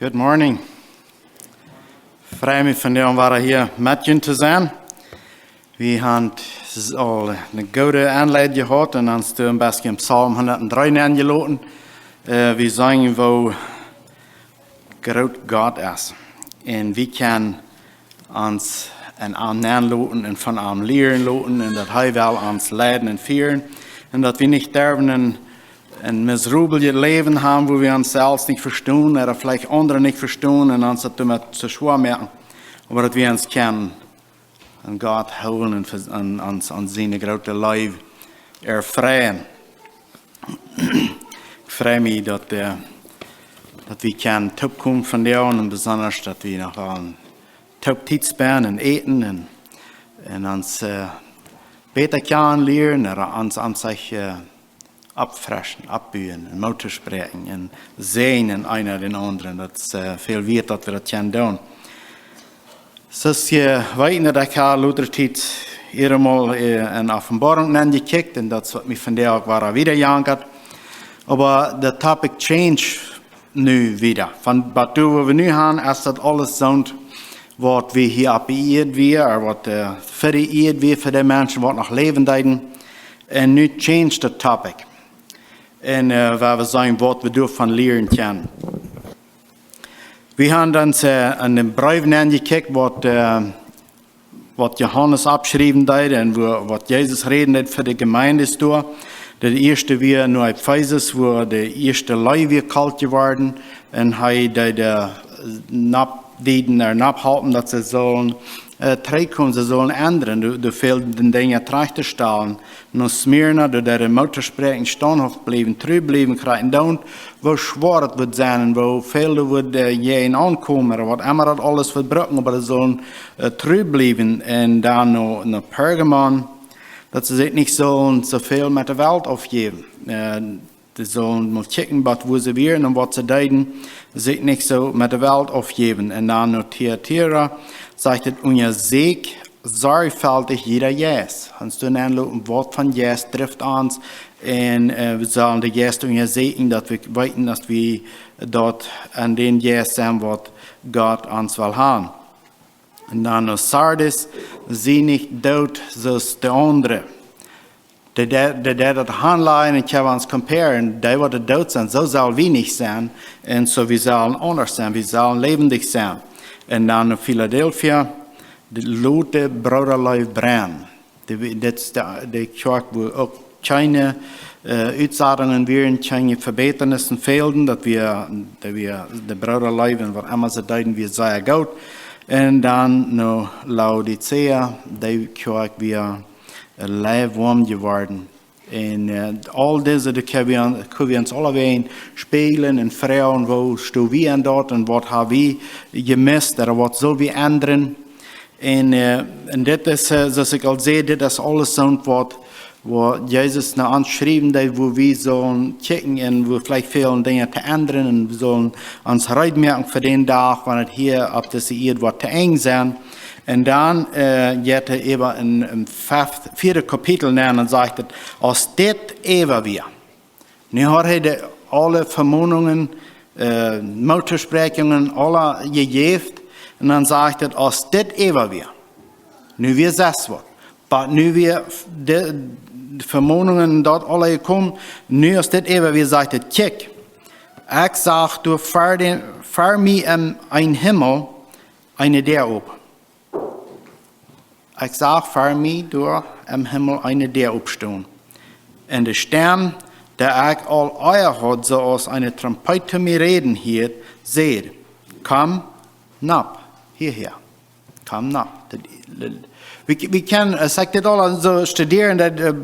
Good morning. Ich freue mich von dir, hier mit Ihnen zu sein. Wir haben al eine gute Anleitung gehabt und uns ein bisschen im Psalm 103 angelassen. Wir sagen, wo groß Gott ist. Und wir können uns an ihm anlassen und von ihm lernen lassen und dass er will uns leiden und führen. Und dass wir nicht sterben ein miserabel Leben haben, wo wir uns selbst nicht verstehen oder vielleicht andere nicht verstehen und uns das damit zu schwer merken. Aber dass wir uns kennen und Gott holen und uns an seine große Liebe erfreuen. Ich freue mich, dass wir kommen von dir und besonders, dass wir noch einen Top-Zeit sparen und eten und uns besser kennenlernen oder uns sich abfreschen, abbühen, und Mutter sprechen und sehen einer den anderen. Das ist viel wert, dass wir das tun. Es ist weiter, dass ich Luther-Zeit einmal in Offenbarung angekickt und das hat mich von der auch wieder jankert. Aber der Topic change nu wieder. Von was wir nu haben, ist das alles so, was wir hier abgeiert wir, oder was vergeiert wir für die Menschen, die noch leben deuten. Und nu change the topic. En waar we zijn wat we daarvan leren kunnen. We hebben dan aan de brieven aangekeken wat Johannes abschrijven deed en wat Jezus reden deed voor de gemeentes door. De eerste weer nu op Ephesus, waar de eerste lui weer kalt geworden en hij deed naphalten dat ze zullen terugkomen, ze zullen ändern, de veel dingen terug te stellen. Nu Smyrna, door de motorspreken standhaft blijven, trouw blijven krijgen, dan wo schwer het wordt zijn en wo veel wordt je aankomen, wat immer dat alles wordt breken, maar ze zullen trouw blijven. En dan naar Pergamon, dat ze zich niet zullen zoveel met de wereld afgeven. Ze zullen mal checken, wo ze weer en wat ze deiden, zich niet zo met de wereld afgeven. En dan naar Thyatira, sagt es, unser Sieg sorgfältig jeder Jes. Kannst du ein Wort von Jes trifft uns und wir sollen die Jes unser Segen, dass wir wissen, dass wir dort an den Jes sind, was Gott uns will haben. Und dann noch Sardis, sie nicht dort, so ist der andere. Der das handleiden und kann uns comparen, der wird dort sein, so soll wir nicht sein und so wir sollen anders sein, wir sollen lebendig sein. En dan in Philadelphia, de lote broederlui brennen. Dat is de kerk waar ook keine uitzadingen weer, keine Verbetenissen fehlten, dat we de broederlui en wat immer ze deiden, wir sehr gut. En dan no Laodicea, de kerk weer leefwarm geworden. En al deze kunnen we ons allebei spelen en vragen, wo staan we aan dort en wat hebben we gemist, of wat zullen we ändern. En dit is, zoals ik al zei, dit is alles zo wat Jezus naar ons schreef, wo we zullen kijken en wo vielleicht veel dingen te ändern en we zullen ons uitmerken voor den dag, wanneer het hier op deze eerd wat te eng zijn. En dan gaat hij even in vierde kapitel nemen en zegt het, als dit even weer. Nu had hij alle vermoedingen, motorsprekingen, alle gegeven. En dan zegt het, als dit even weer. Nu weer 6 wordt. Maar nu weer de vermoedingen dat alle gekomen. Nu als dit even weer zegt het, kijk. Ik zag door voor mij een hemel, eine deur open. Ik zag voor mij door im Himmel eine Deur opstaan. En de stem, der ik al eier had, zoals eine Trompet te mij reden hier, zei, kom, nap, hierher. Kom, nap. We kunnen, zeg dit al zo studeren, dat,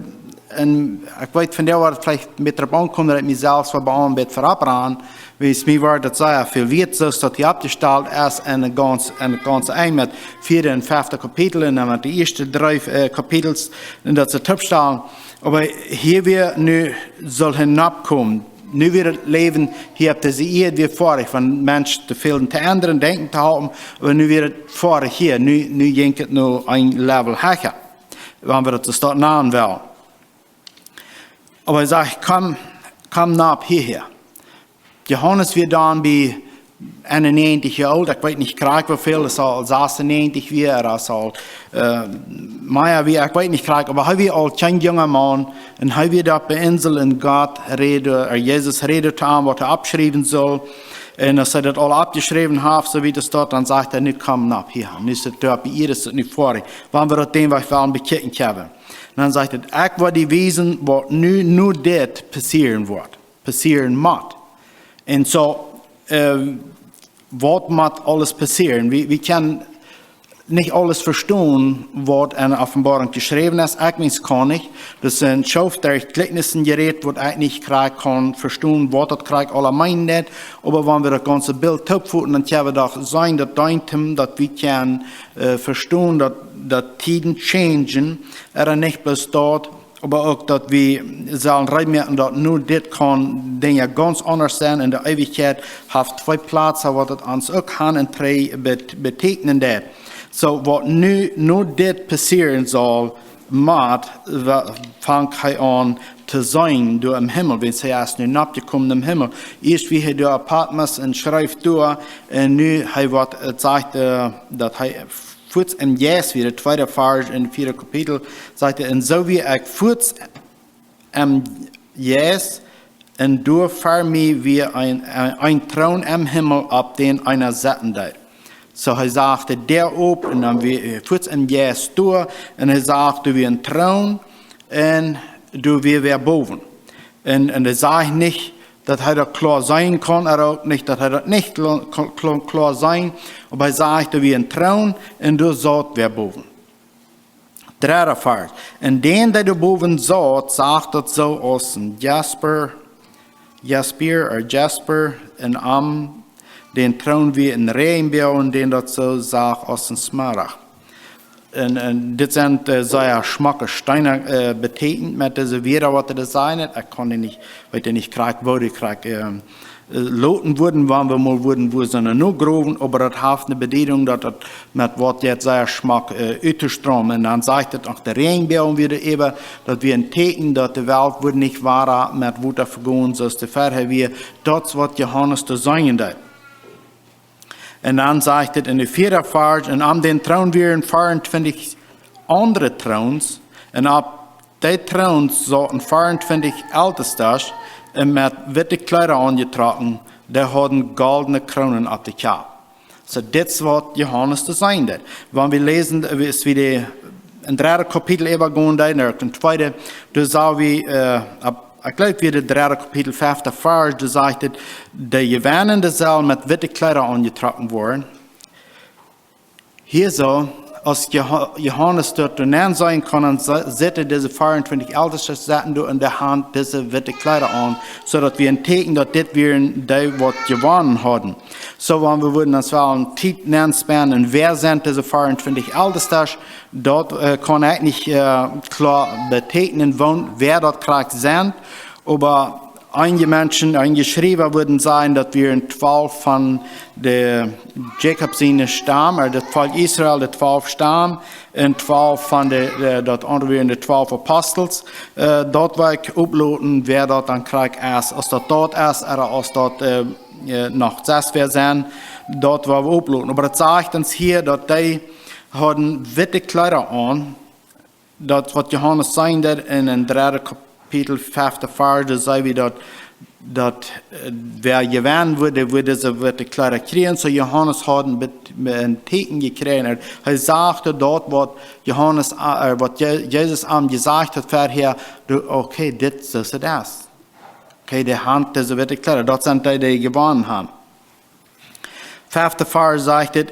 en ik weet van jou waar het vielleicht met erop komt, dat ik mezelf wel bij een beetje voorop aan, wie es mir war, das sei viel wert, so dass die abgestellt ist in ein ganz eng mit 4. und 5. Kapitel, und dann mit die ersten 3 Kapitels, und das ist abstellen. Aber hier wir nu soll hinabkommen. Nu wird das Leben hier auf dieser Erde wie vorig, wenn Menschen zu viel zu ändern, denken zu haben, aber nu wird es vorig hier, nu geht es nur ein Level höher, wenn wir das dort nahen wollen. Aber ich sage, komm nach hierher. Johannes wird dann bei 91 Jahre alt, ich weiß nicht wie viel, es soll 96 wie, er soll mehr wie, ich weiß nicht aber er wie als kein junger Mann, und er wie da auf der Insel in Gott rede, Jesus redet haben, was er abschreiben soll, und als er das all abgeschrieben hat, so wie das dort, dann sagt er, nicht kommen ab hier, nicht so dort, bei ihr ist es nicht vor, wann wir das dem, was wir bekicken haben. Und dann sagt er, ich will die Wesen, was nur das passieren muss. Und so, was muss alles passieren? Wir können nicht alles verstehen, was in der Offenbarung geschrieben ist. Ich kann nicht. Das sind Schriftgleichnissen gerät, wo ich nicht kann verstehen, was das Krieg alle meinen. Aber wenn wir das ganze Bild aufführen, dann können wir doch sein, dass wir können verstehen, dass Tiden changen, nicht bloß dort, aber auch, dass wir sollen reinmerken, dass nur das kann Dinge ganz anders sein. In der Ewigkeit hat zwei Plätze, was das uns auch kann und drei betekenen das. So, was nur das passieren soll, fängt er an zu sein, du im Himmel, wenn sie erst nicht abgekommen im Himmel. Erst wie er da Patmos und schreibt durch, und nu er sagt, dass er Fuß im Jes, wie der zweite Vers in 4. Kapitel, sagt er, und so wie ich Fuß im Jes, und du für mich wie ein Thron im Himmel, ab den einer setzen wird. So er sagte, der oben, und dann wir Fuß im Jes durch, und er sagte, wie ein Thron, und du wie wer boven. Und er sagt nicht, dass er das klar sein kann, er auch nicht, dass er das nicht klar sein, aber er sagte, wie ein Thron, und du sollst wer boven. Dritter Vers. Und den, der du boven sollst, sagt das so aus ein Jasper, und den Thron wie ein Regenbogen, und den das so sagt aus ein Smaragd. Und das sind sehr schmacke Steine betekend mit dieser Wieder, was das sein hat. Ich konnte nicht, weil ich nicht krieg, wo ich krieg, loten wurden, waren wir mal wurden, wo sondern nur groben, aber das hat eine Bedeutung, dass das mit was jetzt sehr schmack Strom. Und dann sagt es auch der Regenbogen wieder eben, dass wir ein Teken, dass die Welt wird nicht wahr mit Wutter vergehen, so ist die Verhe wie das, was Johannes zu sagen hat. Und dann sagt es in der 4. Vers, und an den Thron wären 24 andere Throns, und ab den Throns sollten 24 Älteste mit witte Kleider angetragen, die hatten goldene Kronen auf der Kappe. So das was Johannes zu sein hat. Wenn wir lesen, ist wie die in 3. Kapitel übergehen, in der 2. Da sah wir, ich glaube, wie der 3. Kapitel 5. Vers, da sagt es, die Gewannene soll mit witte Kleider angetragen worden. Hier so, als Johannes dort nennen sein kann, setzte diese 24 Ältesten setzen in der Hand diese witte Kleider an, so dass wir ein Teken, dass das wären die, was gewonnen haben. So, wenn wir würden das war ein Titel nennen, und wer sind diese 24 Ältesten, dort kann ich nicht klar betekenen, wer dort gerade sind, aber einige Menschen, einige Schreiber würden sagen, dass wir in 12 von der Jakobsine Stamm, oder das Volk Israel, der 12 Stamm, und 12 von dort andere wären die 12 Apostels. Dort war ich uploaden, wer dort dann kriegt ist, als dort ist, oder als dort noch 6 wer sind, dort war wir uploaden. Aber das sagt uns hier, dass die hatten witte Kleider an, das was Johannes sagt in den 3. Kapitel 5. Vers, da sei wie dass wer gewinnen würde sie witte Kleider kriegen. So Johannes hat einen Teken gekriegt. Er sagte dort, was Jesus ihm gesagt hat, vorher, okay, das ist das. Okay, die Hand, diese witte Kleider, dort sind die gewonnen haben. 5. Vers sagt es,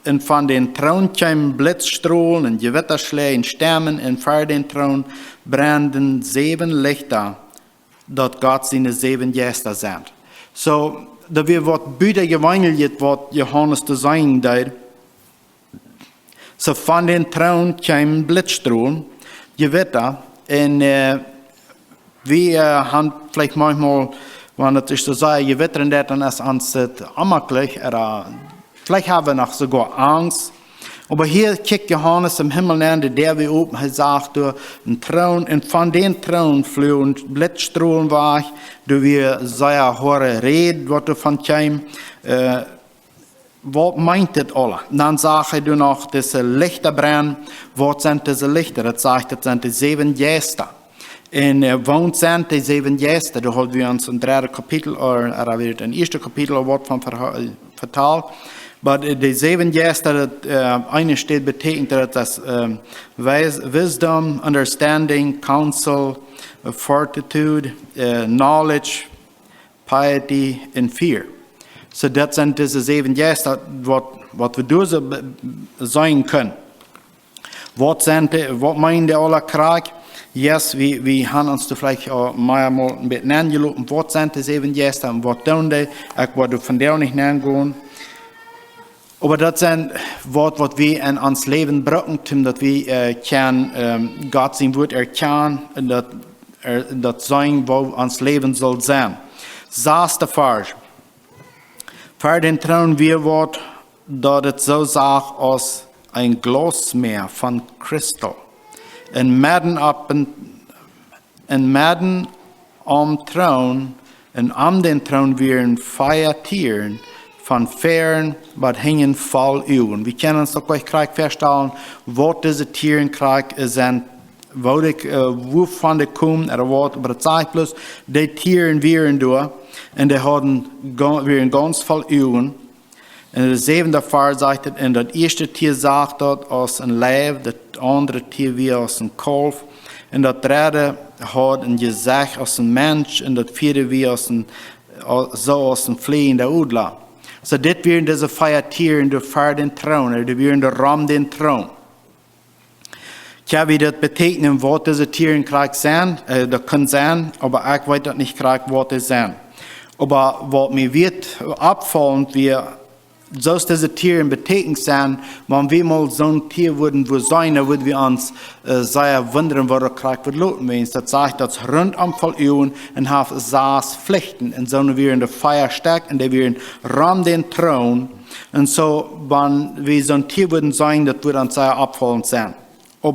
und von den Thron kämen Blitzstrahlen und Gewitterschläge und Stämmen, und vor den Thron brannten 7 Lichter, dort Gott seine 7 Gäste sind. So, da wir wat büder gewandelt, was Johannes zu sagen hat. So, von den Thron kämen Blitzstrahlen, Gewitter, und wir haben vielleicht manchmal, wenn es so sei, Gewitter, dann ist uns ammerlich, oder vielleicht haben wir noch sogar Angst. Aber hier kickt Johannes im Himmel an, der wir oben, er sagt, ein Thron, und von den Thron flogen Blitzstrahlen weg, du wir sehr hohe Rede, was du von käm, wat meint dit alle? Dan sage du noch, diese Lichter brennen. Wat zijn diese Lichter? Dat zegt, dat zijn de 7 Geister. En woont zijn de 7 Geister. Da hadden we ons een derde kapitel, er weer een eerste kapitel wat van vertaald. Maar de 7 Geister, dat eine steht betekent dat das wisdom, understanding, counsel, fortitude, knowledge, piety en fear. So dat zijn deze 7 Geister, wat we dus zijn kunnen. Wat meinen die alle krijg? Yes, we gaan ons er vielleicht maar een beetje aangelopen. Wat zijn de 7 Geister en wat doen die? Ik word van daar niet aangaan. Maar dat zijn wat we in ons leven gebruiken, dat we God zijn woord erkennen en dat zijn wat ons leven zal zijn. Zesde vers. Voor den troon weer wordt dat het zo zag als een glasmeer van kristal. En midden om troon en om den troon weer een feiertieren van fern wat hingen vol uwen. We kunnen ons ook krijg verstellen wat deze tieren krijg zijn. Wo van de kom er wat, maar het zegt plus de tieren weer door en die hadden weer een ganz vol uwen. En de 7e vers zegt het, en dat eerste tier zag dat als een lijf, dat andere tier weer als een kalf. En dat derde had een gezicht als een mens, en dat vierde weer als een vliegende oedla. So dit weer deze 5 tieren de voor den troon, er weer de ram den troon. Ja, wie dat betekenen, wat deze tieren krijg zijn, dat kan zijn, maar ik weet dat niet krijg wat ze zijn. Maar wat mij wird opvallend, wie zoals deze tieren betekend zijn, maar wie mal zo'n tier worden we zijn, dan worden we ons zeer wonderen wat er krijg wordt lopen wens. Dat zegt dat rondom vol uwen en heeft 6 vlechten en zo weer in de feier stek en die weer ram den troon. En zo, wanneer we zo'n tier worden zijn, dat wordt ons zeer opvallend zijn.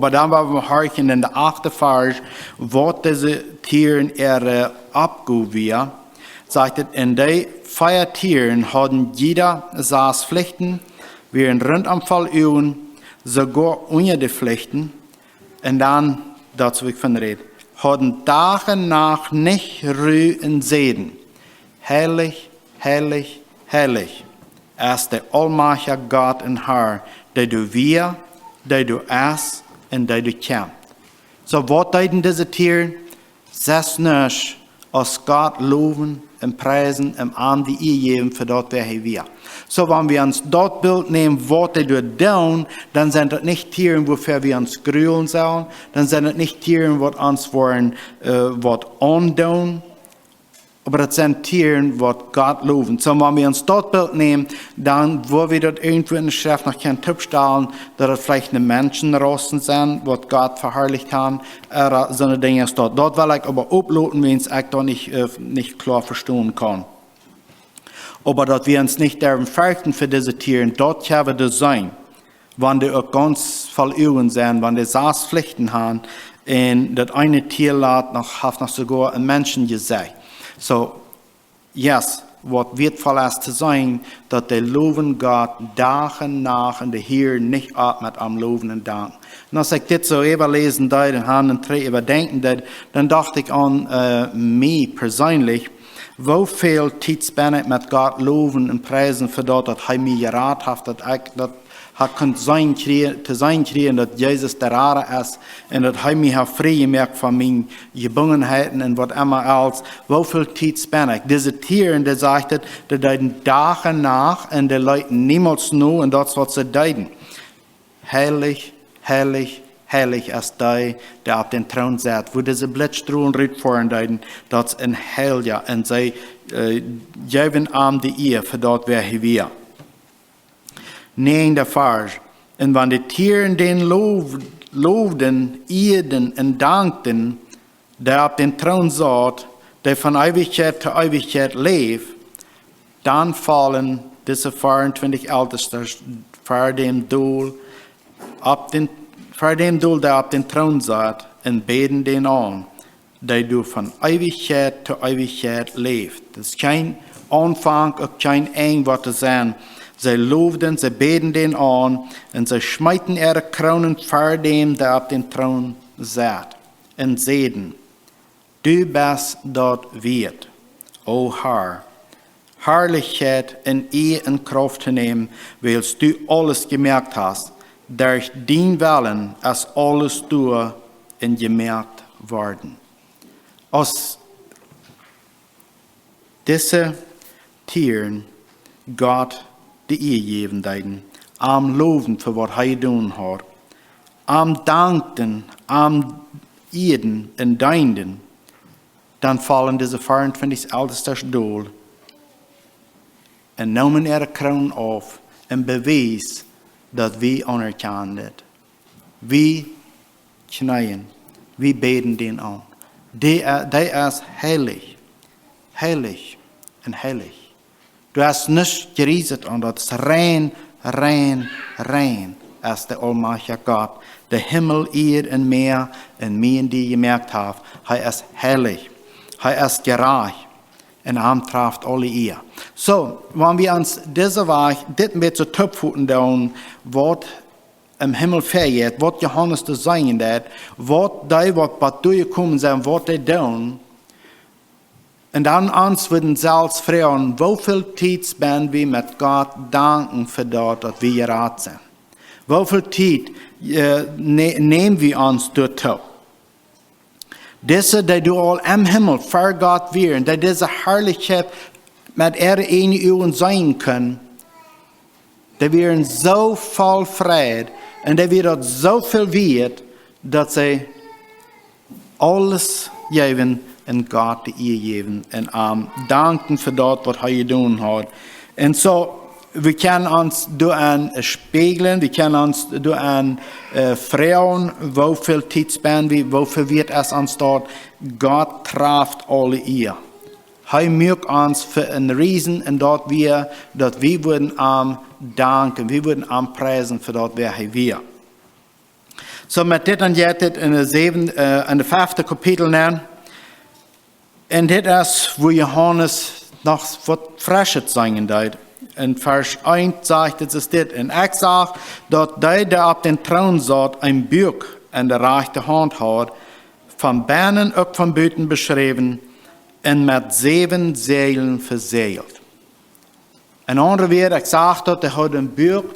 Maar dan waren we harken in de 8e vers, wat deze tieren opgeweerd. Sagt het, en die 5 tieren hadden jeder 6 vlechten, weer een rondom vol uwen, sogar onder de vlechten. En dan, dat is wat ik van reden, hadden dagen nacht niet ruhe en zeden. Heilig, heilig, heilig. Als de almachtige God en Herr, die du weer, die du es en die du kent. So wat deiden deze tieren? 6 nuch als God loven en prijzen en aan die geven voor dat wij weer. So, wanneer we ons dat beeld nemen wat hij doet doen, dan zijn dat niet tieren waarvoor we ons gruwelen zullen, dan zijn het niet tieren wat ons wat aandoen, maar het zijn tieren wat God loven. So, wanneer we ons dat beeld nemen, dan waar we dat irgendwo in de schrift nog kunnen opstellen, dat het vielleicht een mensenrassen zijn, wat God verherrlicht haben, zo'n dingen staat. Dat wil ik aber oploten, wenn ik dat niet klar verstaan kan. Aber dat we ons niet daarom verchten voor deze tieren, dat hebben we zijn. Wanneer ook ganz vol uwen zijn, wanneer 6 vlechten hebben, en dat ene tier laat heeft nog sogar een mensen gezegd. So, yes, wat wird verlassen te zijn, dat de loven God dagen nach en de Heer niet op met am loven en danken. En als ik dit zo even lezen deed en gaan en twee even denken deed, dan dacht ik aan mij persoonlijk, hoeveel tijd ben ik met God loven en prijzen voor dat hij mij geraad heeft, dat ik dat kan zijn krijgen dat Jezus de Rare is en dat hij mij heeft vrijgemaakt van mijn gebongenheden en wat immer else. Hoeveel tijd ben ik? Deze tieren, die zegt het, die deiden dagen nach en die leiden niemals nu en dat is wat ze deiden. Heilig, heilig, heilig is die op den troon zit. Wo deze blitzstroen uitvoeren deiden, dat is een heilige en zij geven aan de eer voor dat wij weer. 9e vers. En wanneer de tieren den loofden, eerden en dankten, die op den troon zat, die van eeuwigheid tot eeuwigheid leeft, dan vallen deze 24 ältesters voor dem doel die op den troon zat, en beden den aan, die du van eeuwigheid tot eeuwigheid leeft. Dat is geen Anfang auch kein Eng wat te zijn. Zij loofden, zij beden den aan en zij smijten ihre kronen voor dem, der op den troon zat. En zeiden, du bist dat wert, o Herr, Herrlichkeit en eer en kracht te nemen, weils du alles gemerkt hast, durch dien Willen als alles door en gemerkt worden. Als deze tieren God de eer geven deiden, am loven voor wat hij doen had, am dankten, am eden en deinden, dan vallen deze 24 ältestes doel en nemen ihre kroon af en bewijs dat wij anerkennen. Wij knien, wij beden den aan. Die is heilig, heilig en heilig. Du hast nicht gerieset an dat is rein, rein, rein, als der allmächtige Gott. Der Himmel, Erd en Meer en Meer die gemerkt hat, hij is heilig, hij is gerecht en hij treft alle eer. So, wenn wir uns diese Weg, dit mit so topvoeten doen, wat im Himmel vergeht, wat Johannes te zeggen dat, wat die wat durchgekommen zijn, wat die doen, und dann uns würden selbst fragen, wieviel Zeit werden wir mit Gott danken für das, dass wir gerettet sind? Wieviel Zeit nehmen wir uns dort? Diese, die du all im Himmel für Gott wären, die diese Herrlichkeit mit ihrer Augen sein können, die wären so voll Freude und die wären so viel wert, dass sie alles geben, en Gott die eer geven en danken voor dat wat hij gedaan hat. En so, we kunnen ons door aan spiegelen, we kunnen ons door aan vragen, hoeveel tijd spenden we, hoeveel wird es ons dat. God treft alle eer. Hij maakt ons voor een reason en dat we worden aan danken, we worden aan prijzen voor dat hij weer. So, met dit en jet dit in de 5e kapitel nemen. En dit is wo Johannes nog wat frisches zeggen deed. In vers 1 zegt het dit. En ik zag dat hij der op den troon zat een boek in de rechte hand had, van binnen ook van buiten beschreven en met 7 zeilen verzeild. En andere weer, ik zag dat hij had een boek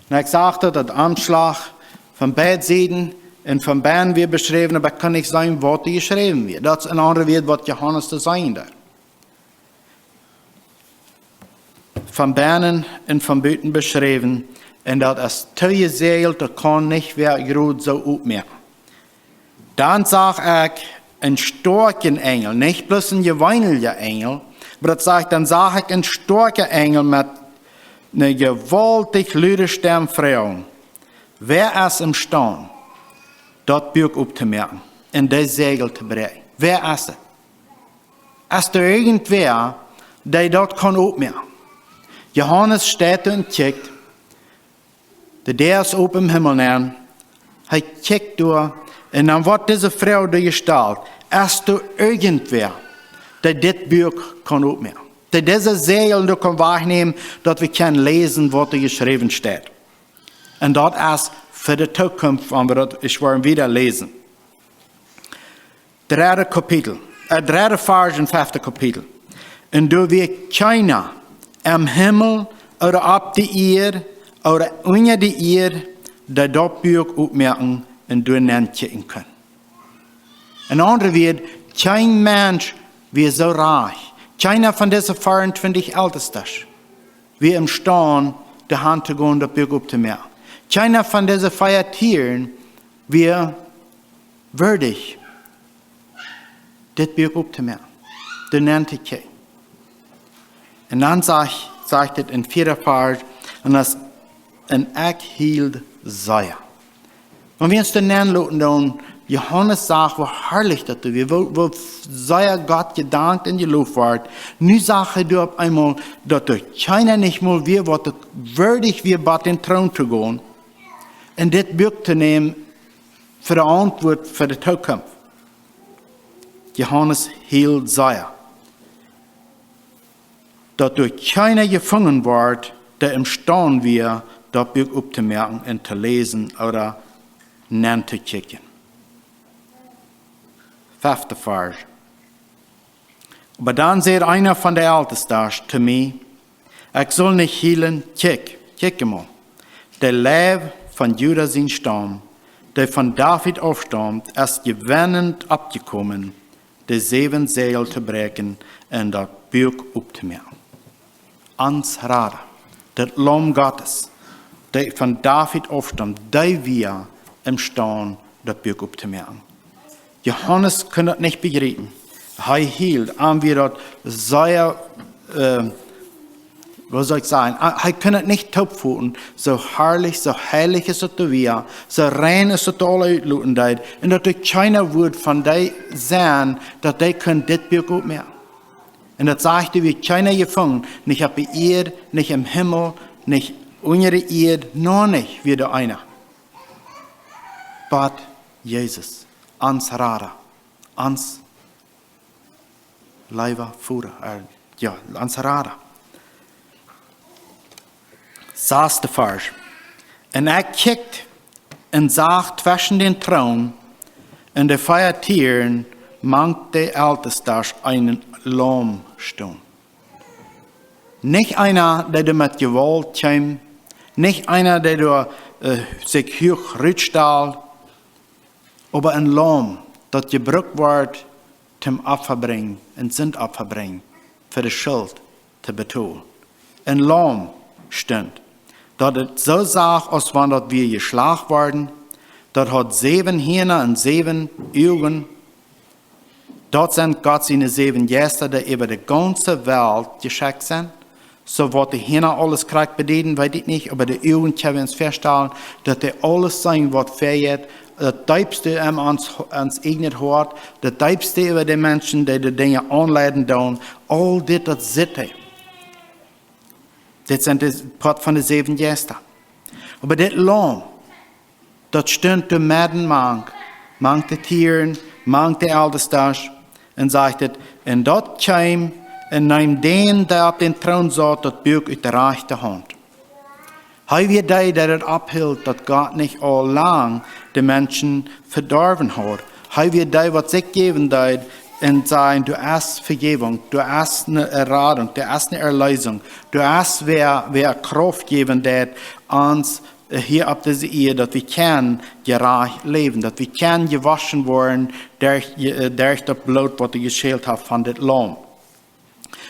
en ik zag dat het aanslag van beide zijden en van binnen weer beschreven, maar kan ik zeggen wat er geschreven wordt. Dat is een andere woord wat Johannes te zeggen daar. Van binnen en van buiten beschreven. En dat is te gezeeld, dat kan niet weer groot zo opmerken. Dan zag ik een sterke engel, niet bloß een gewöhnliche engel, maar dan zag ik een sterke engel met een gewaltig luide stem vragen. Wer is im staan? Dat buik op te merken en die zegel te brengen. Wer is het? Is er irgendwer die dat kan opmerken? Johannes staat en kijkt. De deur is op im Himmel neer. Hij kijkt door en dan wordt deze vrouw er gesteld. Is er irgendwer die dit buik kan opmerken? Die deze zegel er kan waarnemen dat we kunnen lezen wat er geschreven staat. En dat is voor de toekomst, wanneer we dat eens weer lezen. Derde vers in 5e kapitel. En door wie keiner im Himmel oder op de eer oder onder de eer die dat buik opmerken en door nemen kan. Een andere woord, kein Mensch wie so reich. Keiner von diesen 24 Ältestes wie im Staan de hand te gaan dat buik op te merken. Keiner von diesen 4 Tieren wie würdig dit buik op te merken. De nennt ik. En dan sagt het in 4e vers, en dat is een ik hield zeer. Und wir uns den nennen lassen, Johannes sagt, wie herrlich das ist, wo sehr Gott gedankt und gelobt wird. Nu sagt er auf einmal, dass er keiner nicht mal wir, was würdig wir bei den Thron zu gehen und das Buch zu nehmen für die Antwort für die Zukunft. Johannes hielt sehr. dass durch keiner gefangen wird, der imstande wäre, das Buch aufzumerken und zu lesen oder nachzukicken. 5. Vers. Aber dann sagt einer von der Ältesten zu mir, ich soll nicht heilen, kick mal. Der Leib von Judah sein Stamm, der von David aufstammt, ist gewinnend abgekommen, die 7 Seelen zu brechen und das Buch aufzumerken. Ans Rade, das Lamm Gottes, der von David aufstammt, der wir imstande, das Buch aufzumerken. Johannes kann das nicht begreifen. Er hielt, haben wir das sehr, was soll ich sagen, er kann das nicht taubfuhren, so herrlich, so heilig ist es wir, so rein ist es alle ausluten, und dass keiner wird von dir sein, dass die können das Buch aufmerken. Und das sagte, wie keiner gefangen, nicht auf der Erde, nicht im Himmel, nicht unter der Erde, noch nicht wie der einer. But Jesus, ans Rada, ans Leiber Führer, ans Rada. 6. Vers. Und kickt und sah zwischen den Thron und den 4 Tieren mangt der Älteste einen Lamm stehen. Nicht einer, der mit Gewalt kommt, nicht einer, der sich hoch rütstall, aber ein Lamm, das gebraucht wird zum Opferbringen und Sündopferbringen, für die Schuld zu betonen. Ein Lamm stimmt. Dat het so sagt, als wenn dat wir geschlagen worden, dat hat 7 Hörner und 7 Augen. Dort sind Gott seine 7 Gäste, die über die ganze Welt geschickt sind. So wird die Hörner alles kriegt bedienen, weiß ich nicht, aber die Augen können wir uns feststellen, dass die alles sein, was fehlt. Das Tiefste ans eigene Hort, das Tiefste über die Menschen, die die Dinge anleiten tun, all das sitte. Das sind die Part von den 7 Gästen. Aber das Lamm, das stimmt der Mäden mangt die Tieren, mangt die Ältesten, und sagt, und dort kam, und nahm den, der auf den Thron saß, das Buch in der rechten Hand. Hij wie die, der het abhielt, dat Gott nicht allang die Menschen verdorben hat. Hij wie die, was sich geben deed, und sagen, du hast Vergebung, du hast eine Erradung, du hast eine Erlösung, du hast wer Kraft geben, der uns hier auf dieser Erde, dass wir können gerecht leben, dass wir können gewaschen werden durch das Blut, was du geschält hast von dem Lamm.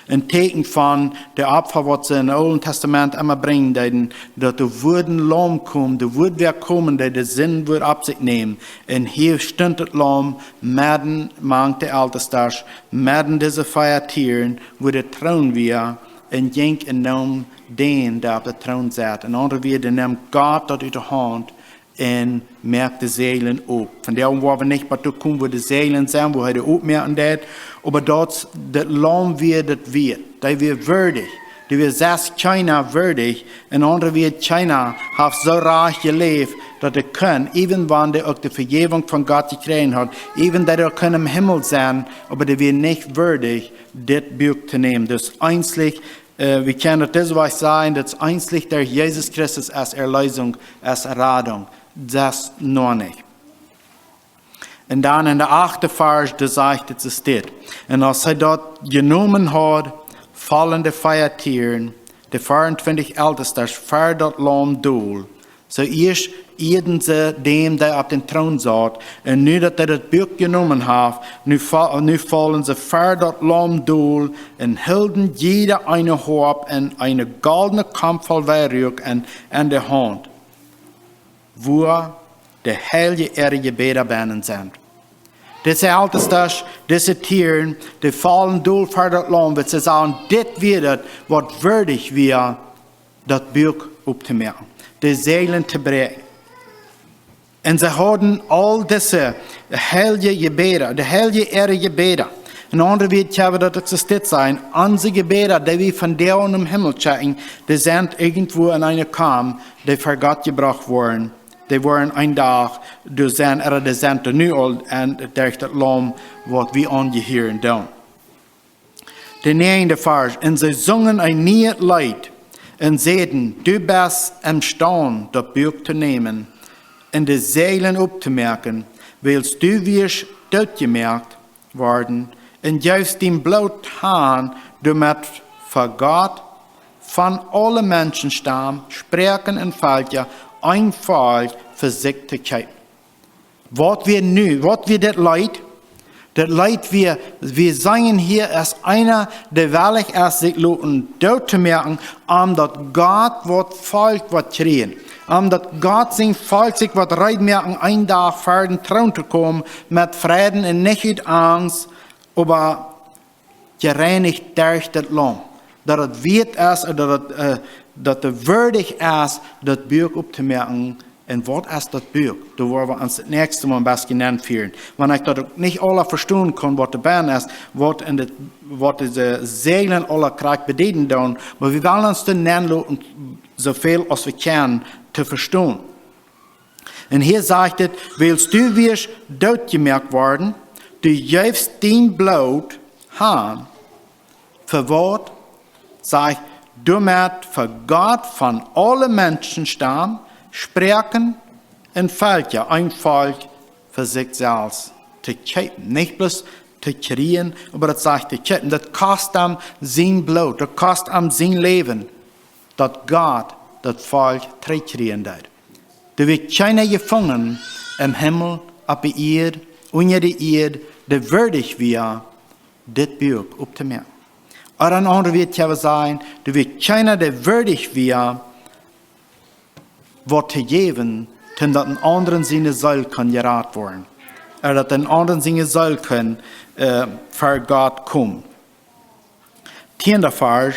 Ein Teken von der Opfer, was sie im Alten Testament immer bringen, dass du würden Lamm kommen, du würden wer kommen, der den Sinn wird ab sich nehmen. Und hier stand das Lamm, Mäden mangt der Ältesten, Mäden diese 4 Tieren, wo der Thron wir, und jenk in Namen den, der auf der Thron sitzt. Und andere wir, der nimmt Gott dort in der Hand, und merkt die Seelen auf. Von der wo wir nicht dazu kommen, wo die Seelen sind, wo er die aufmerken wird, aber dort, das Lamm wird, der wird würdig, der wird selbst keiner würdig, und andere wird keiner, hat so reich gelebt, dass er kann, even wenn der auch die Vergebung von Gott gekriegt hat, even dass er kann im Himmel sein, aber der wird nicht würdig, das Buch zu nehmen. Das einzig, wir können das was sagen, das einzig der Jesus Christus als Erlösung, als Errettung. Das noch nicht. Und dann in der 8. Vers, da sagt es steht. Und als er dort genommen hat, fallen die 4 Tieren, die 24 Ältesten, für das Lamm durch. So erst jeden dem, der auf den Thron saß, und nu dass er das Buch genommen hat, nu fallen sie für das Lamm durch, und hielten jeder eine Haupt und eine goldene Kampf voll Weihrauch in der Hand, wo die heilige Ehre Bäderbeinen sind. Diese Ältesten, diese Tiere, die fallen durch für das Lamm, weil sie sagen, das wird, was würdig wir, das Buch aufzumerken, die Seelen zu brechen. Und sie hatten all diese heilige Gebete, die heilige Ehre Gebete. Und andere wird ja, das existiert sein, unsere Gebete, die wir von der und im Himmel checken, die sind irgendwo in eine Kam, die für Gott gebracht wurden. Die waren ein Tag, die sind nu al, und durch das Lamm, was wir angehören tun. De 9e Vers. En zij zongen een nieuw lied. En zeiden, du bist imstaan dat buik te nemen. En de zeilen op te merken. Wils du wirst doodgemerkt worden. En juist die bloot haan, du met vergaat van alle Menschenstam, spreken en faltje, eenvoudig voor zich te kijken. Wat wir nu, wat wir dit leid? Dat leid wir zijn hier als einer, der willig ist, sich dood te merken, omdat Gott wat Volk wat kriegen. Omdat Gott sein Volk sich wat reid merken, ein Tag vor den Thron zu kommen, mit Frieden und nicht mit Angst, aber gereinigt durch das Lamm. Dat het weet is, dat het würdig is, dat buik op te merken. En wat is dat buik? Daar worden we ons het nächste Mal ein bisschen anführen. Wenn ich das nicht alle verstehen kann, was der Band ist, was diese Seelen alle krijgt bedienen doen, aber wir wollen uns dann nennen, so viel als wir können, zu verstehen. Und hier sagt es, willst du wirst doodgemerkt worden, du jäufst dein Blut haben, für was? Sag, du mit für Gott von allen Menschen stammen, sprechen und Völker, ein Volk für sich selbst zu kämpfen. Nicht bloß zu kriegen, aber das sagt zu kämpfen. Das kostet ihm sein Blut, das kostet ihm sein Leben, dass Gott das Volk kriegen wird. Da wird keiner gefangen im Himmel, auf der Erde, unter der Erde, der würdig wäre, das Buch aufzumerken. Oder ein anderer wird ja sein, da wird keiner, der würdig wäre, was zu geben, denn dass ein anderen seine Seele kann gerat werden. Oder dass ein anderen seine Seele kann für Gott kommen. 10. Vers.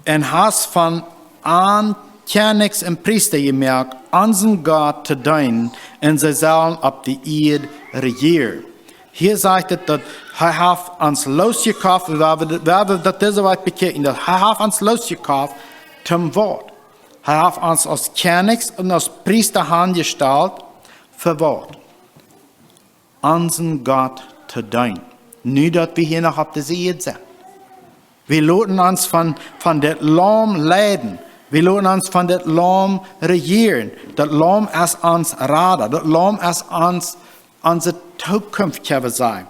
Und hast von an Königs und Priester gemerkt, unseren Gott zu dienen, und sie sollen auf die Erde regieren. Hier sagt es, dass er hat uns losgekauft, wir haben das diese Welt bekeken, dass er hat uns losgekauft zum Wort. Er hat uns als Königs und als Priester angestellt, für Wort. Unseren Gott zu dienen. Nicht, dass wir hier noch auf der Erde sind. Wir lassen uns von dem Lamm leiden. Wir lassen uns von dem Lamm regieren. Das Lamm ist uns Radar. Das Lamm ist uns unsere Zukunft können sein.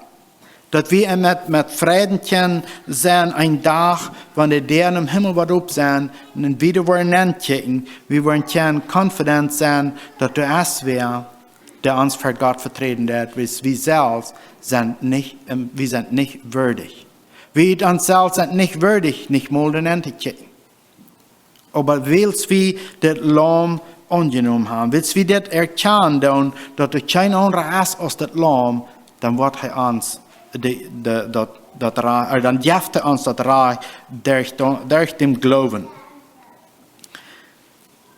Dass wir mit Frieden können sein, ein Tag, wenn die Deren im Himmel was up sein, und wieder wollen ankicken, wir wollen können confident sein, dass du es wär, der uns für Gott vertreten wird, wir selbst sind nicht würdig. Wir uns selbst sind nicht würdig, nicht mal den anzukicken. Aber willst wir das Lamm angenommen haben. Willst wir das erkennen, dass er kein anderer ist als das Lamm, dann wird er uns, dann gibt er uns das Reich durch den Glauben.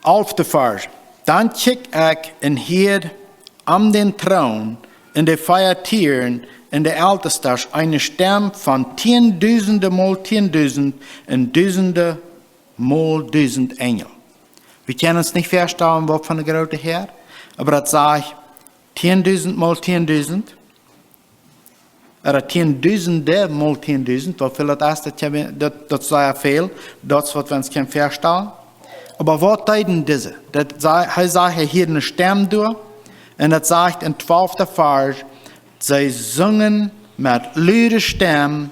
11. Vers. Dann kiek ich in hier an den Thron, in de 4 Tieren, in de Ältestes, eine Stimme von 10.000 mal 10.000 und 1.000 mal 1.000 Engel. Wir können uns nicht verstehen, was von der große Herr, aber das sagt 10.000 mal 10.000, oder 10.000 mal 10.000, weil viel das ist, das sei ja viel, das, was wir uns können verstehen. Aber was deuten diese? Er sagt hier eine Stimme durch, und das sagt in 12. Vers, sie singen mit lauter Stimme,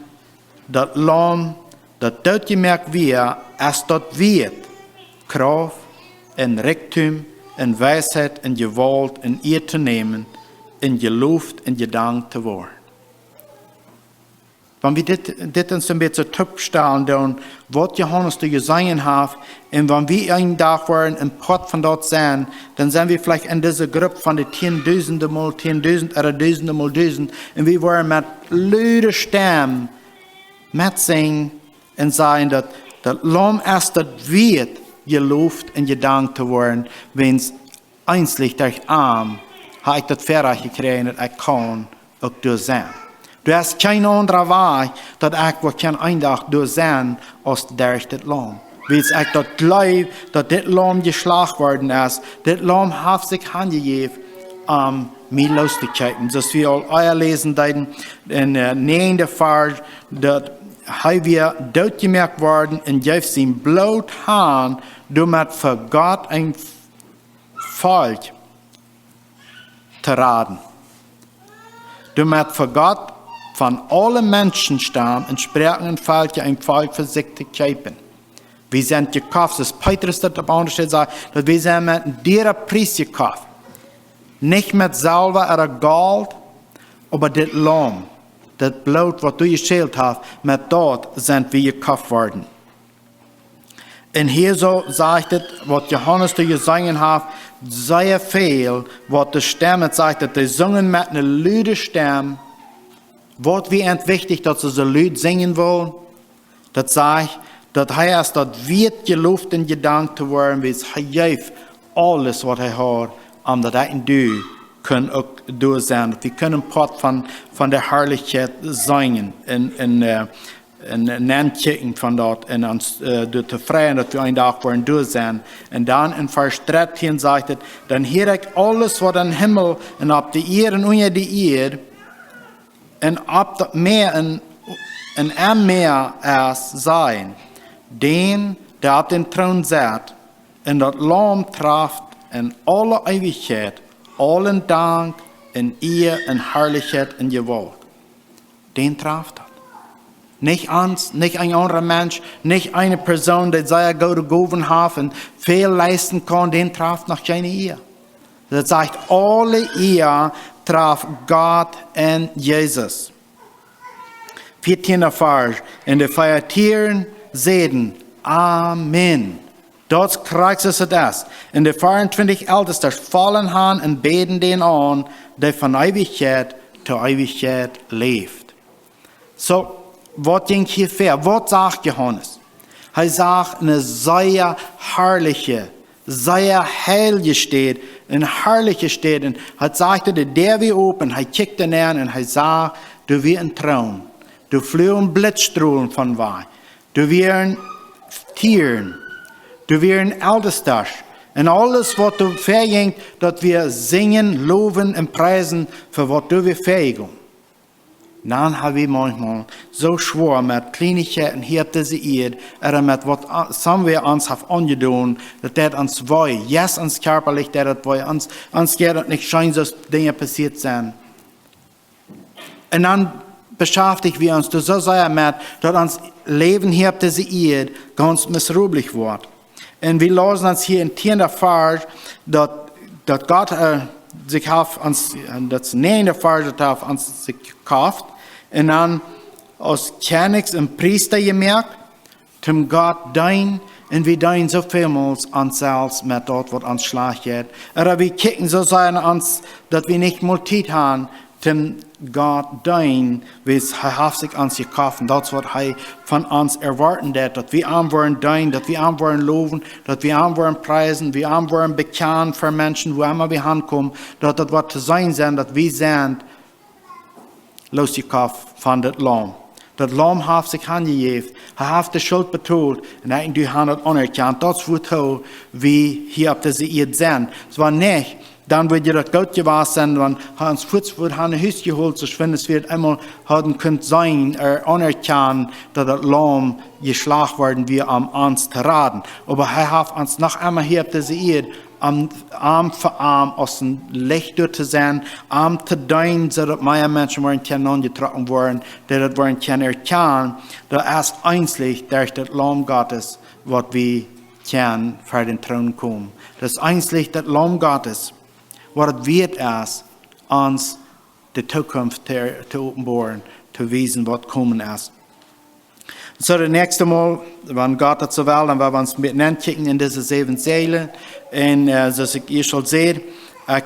das Lamm, das dort gemerkt wird, als das wird, Kraft, in Reichtum, in Weisheit, in Gewalt, in Ehr zu nehmen, in Geloofd, in Gedank zu werden. Wenn wir dit uns ein bisschen topstellen, dann, was Johannes zu gesungen hat, und wenn wir einen Tag werden, im Pott von dort sein, dann sind wir vielleicht in dieser Gruppe von den 10.000 mal 10.000 oder 1.000 mal 1.000, und wir werden mit lauter Stimme mitsingen und sagen, dass das Lamm erst das wird, geloofd en gedankt te worden, wens einslich durch Arm, habe ich das Verrecht gekregen, dass ich kann auch durch sein. Du hast kein anderer Weg, dass ich kein Eindach durch sein, als durch das Lamm. Weil ich das glaube, dass das Lamm geschlagen worden ist, das Lamm hat sich angegeben, mir loszukriegen. Das wir all lesen, in der 9. Vers, dass hij weer doodgemerkt worden en heeft zijn bloot haan door met voor God een volk te raden. Door met voor God van alle Menschen staan en spreken een volkje een volk voor zich te kopen. We zijn gekocht, zoals Petrus dat op andere stellen sagt, dat we zijn met een dierer Preis gekocht. Nicht mit Silber oder Gold, aber das Lamm, das Blut, was du geschält hast, mit dort sind wir gekauft worden. Und hier so sagt es, was Johannes du gesungen hat, sehr viel, was die Stimme sagt, die singen mit einer lüden Stimme, was wir wichtig, dass sie so lüd singen wollen, das sagt, dass heißt, das wird gelobt und gedankt zu werden, wie es hilft, alles, was hat, omdat hij en du kunnen ook door zijn. We kunnen part van de herrlijkheid zingen en nankijken van dat en ons door te vrijen dat we een dag worden door zijn. En dan in vers 13 zegt het, dan heer ik alles wat in hemel en op de eer en onder de eer en op dat meer en meer als zijn. Den, der op den troon zit en dat lam traft in alle eeuwigheid, allen Dank en eer en herrlichkeit en gewalt. Den traf dat. Nicht uns, nicht ein anderer Mensch, nicht eine Person, die sehr gute Gaben hat und viel leisten kann, den traf noch keine Ehe. Das sagt, alle Ehe traf Gott und Jesus. 14. Vers, in der Feiertieren sehen, Amen. Dort kriegt es das. In der 24 Ältesten fallen han und beten den an, der von Ewigkeit zu Ewigkeit lebt. So, was ging hier vor? Was sagt Johannes? Er sagt eine sehr herrliche, sehr heilige Stadt, eine herrliche Stadt. Und er sagte, der wir oben, er kickte an und er sagt, du wirst ein Traum, du flügen Blitzstrahlen von Weih, du wirst Tieren, du wirst ein Ältester. Und alles, was du fähig, dass wir singen, loben und preisen, für was du wir fähig sind. Dann haben wir manchmal so schwer mit Kleinigkeiten hier auf dieser Erde, oder mit was wir uns haben angetan, dass das uns weh, yes, uns körperlich, dass das weh, uns geht das nicht scheint, dass Dinge passiert sind. Und dann beschäftigen wir uns so sehr mit, dass uns Leben hier auf dieser Erde ganz miserablich wird. Und wir lesen uns hier in 10. Vers, dass Gott sich auf uns, das 9. Vers, dass auf uns sich gekauft, und dann als Königs und Priester gemerkt, zum Gott dein, und wir dein so vielmals uns selbst mit dort, was uns schlecht geht. Oder wir kicken so sehr an uns, dass wir nicht mal Zeit haben, zum Gott dein, wie es sich uns gekauft, und das, was er von uns erwarten hat, dass wir wollen dein, dass wir wollen loben, dass wir wollen preisen, wir wollen bekennen für Menschen, wo immer wir hinkommen, dass das was zu sein sind, dass wir sind, losgekauft von das Lamm. Das Lamm hat sich angegeben, hat die Schuld betont, und er hat die Hand anerkannt. Das wird so, wie hier auf dieser Erde sind. Es war nicht, dann wird das Gott gewesen, wenn uns kurz wird ein Haus geholt, so wenn es wird einmal haben könnte sein, anerkannt, dass das Lamm geschlagen worden wir am uns zu raten. Aber er hat uns noch einmal hier auf dieser Erde Arm für Arm aus dem Licht zu sein, Arm zu dein, so dass mehr Menschen werden können angetroffen worden, die das werden können erkennen, dass erst einzig durch das Lamm Gottes, was wir können für den Thron kommen. Das einzig das Lamm Gottes, was wird es uns die Zukunft zu offenbaren, zu wissen, was kommen ist. So, das nächste Mal, wenn Gott das so will, dann werden wir uns miteinander kicken in diese 7 Seelen. Und so ihr schon seht,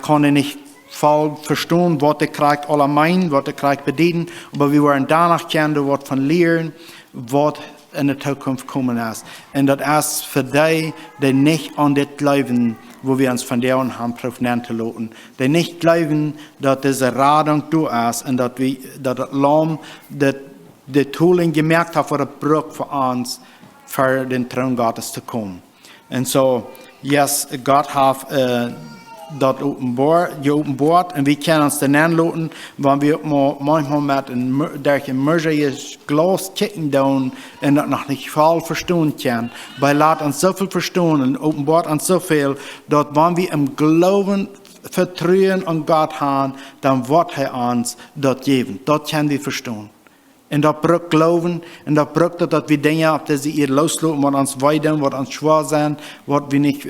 kann nicht voll verstehen, was kriegt alle meinen, was kriegt bedienen. Aber wir werden danach kennen, was von lernen, was in der Zukunft kommen ist. Und das ist für die, die nicht an das glauben, wo wir uns von der haben nennen zu lassen. Die nicht glauben, dass diese Radung da ist und dass das Lamm, die Tooling gemerkt hat, für die Brücke für uns, für den Thron Gottes zu kommen. Und so, yes, Gott hat dat openbaart en we kunnen ons dan aanloten, wanneer we manchmal met een mergerig glas kijken doen en dat nog niet veel verstaan kan. Wij laten ons zoveel verstaan en openbaart ons zoveel, dat wanneer we hem geloven, vertrouwen aan God gaan, dan wordt hij ons dat geven. Dat kan we verstaan. En dat bruk geloven, en dat bruk dat we dingen op deze hier loslopen, wat ons wij doen, wat ons schwaar zijn, wat we niet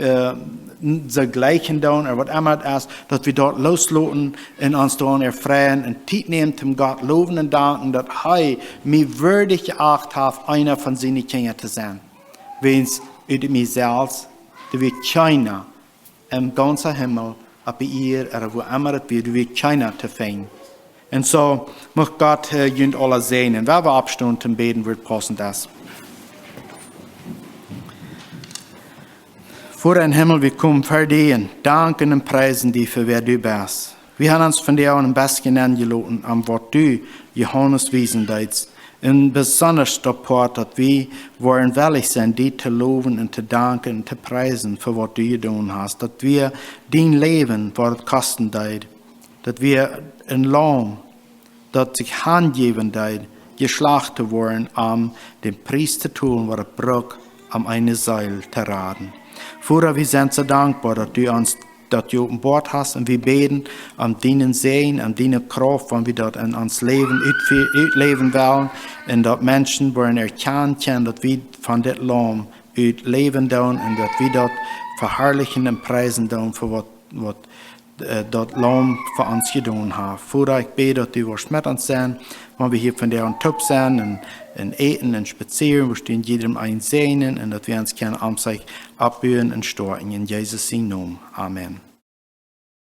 zo gleichen doen, of wat immer het is, dat we dat loslopen en ons dan ervreien en tijd neemt om God loven en danken, dat hij mij würdig geacht heeft, einer van zijn kinderen te zijn. Wens uit mijzelf, dat we keiner im ganzen Himmel, op hier, of wo immer het weer, dat we keiner te vinden. En zo mag God jullie alle segnen. Waar we opstaan te beten wordt passend is. Voor in Himmel, we komen voor die en danken en prijzen die voor wer du bist. We hebben ons van jou een besten aangelaten aan wat du, Johannes, wezen deed. En besonders dat dat we worden willig zijn die te loven en te danken en te prijzen voor wat du gedaan hast. Dat we dien leven wat het kosten deed. Dat we een lam dat zich handgeven deed, geslacht te worden om den prijs te tun, wat het brok om een zeil te raden. Vader, we zijn zo dankbaar dat du ons dat je openbaard hast en we beten om dienen zijn, om dienen kracht, want we dat in ons leven uitleven willen en dat mensen worden erkennen dat we van dit lam uitleven doen en dat we dat verherrlichen en prijzen doen voor wat dat lam voor ons gedaan heeft. Vader, ik bid dat u wordt met ons zijn, want we hier van daar aan top zijn en eten en spazieren, we stehen jedem ein segnen en dat we ons kunnen om zich opbouwen en storten in Jezus' naam. Amen.